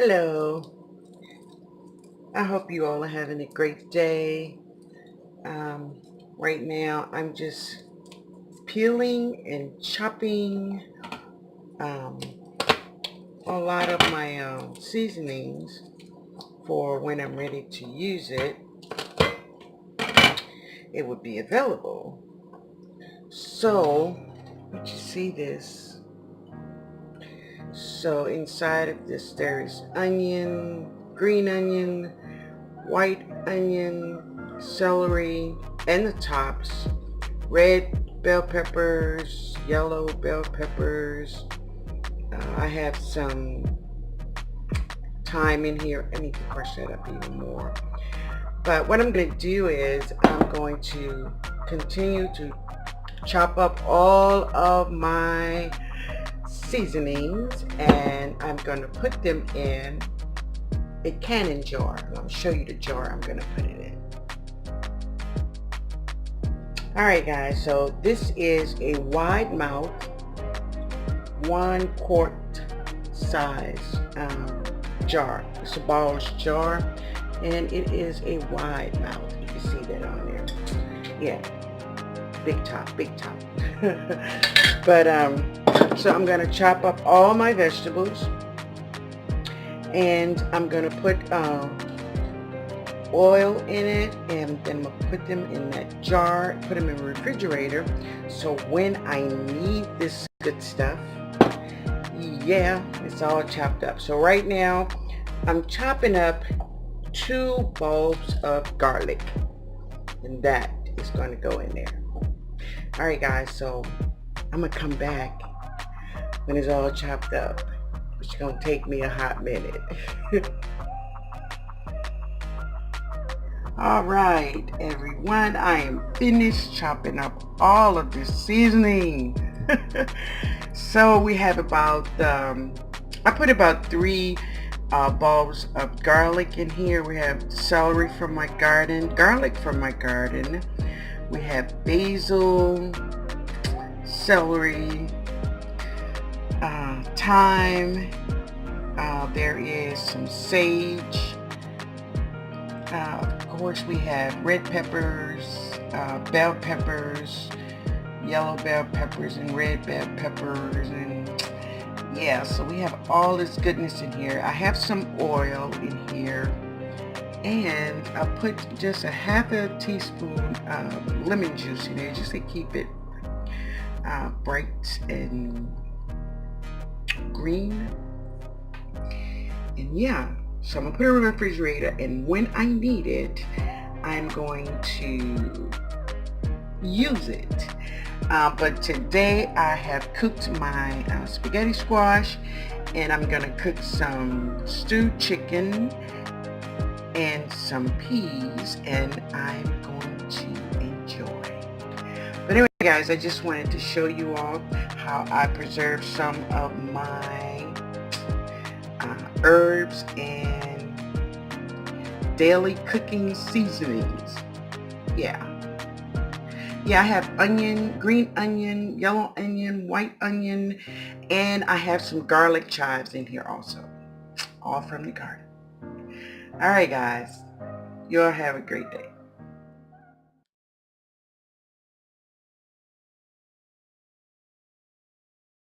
Hello. I hope you all are having a great day. Right now, I'm just peeling and chopping um, a lot of my seasonings for when I'm ready to use it. It would be available. So, let you see this. So inside of this, there is onion, green onion, white onion, celery, and the tops, red bell peppers, yellow bell peppers. I have some thyme in here. I need to crush that up even more. But what I'm going to do is I'm going to continue to chop up all of my seasonings, and I'm going to put them in a canning jar. I'm going to show you the jar I'm going to put it in. Alright guys, so this is a wide mouth, 1 quart size jar. It's a Ball's jar, and it is a wide mouth. You can see that on there. Yeah, big top, big top. But so I'm gonna chop up all my vegetables, and I'm gonna put oil in it, and then I'm gonna put them in that jar, put them in the refrigerator, so when I need this good stuff, yeah, it's all chopped up. So right now I'm chopping up 2 bulbs of garlic, and that is going to go in there. All right guys, so I'm gonna come back when it's all chopped up, which is gonna take me a hot minute. All right, everyone, I am finished chopping up all of this seasoning. So we have about, I put about 3 bulbs of garlic in here. We have celery from my garden, garlic from my garden. We have basil, celery, thyme. There is some sage. Of course, we have red peppers, bell peppers, yellow bell peppers, and red bell peppers, and yeah, so we have all this goodness in here. I have some oil in here, and I put just a half a teaspoon of lemon juice in there just to keep it bright and green. And yeah, so I'm gonna put it in the refrigerator, and when I need it, I'm going to use it. But today I have cooked my spaghetti squash, and I'm gonna cook some stewed chicken and some peas, and I'm going to enjoy. But anyway guys, I just wanted to show you all how I preserve some of my herbs and daily cooking seasonings. Yeah, I have onion, green onion, yellow onion, white onion, and I have some garlic chives in here also, all from the garden. All right guys, you all have a great day.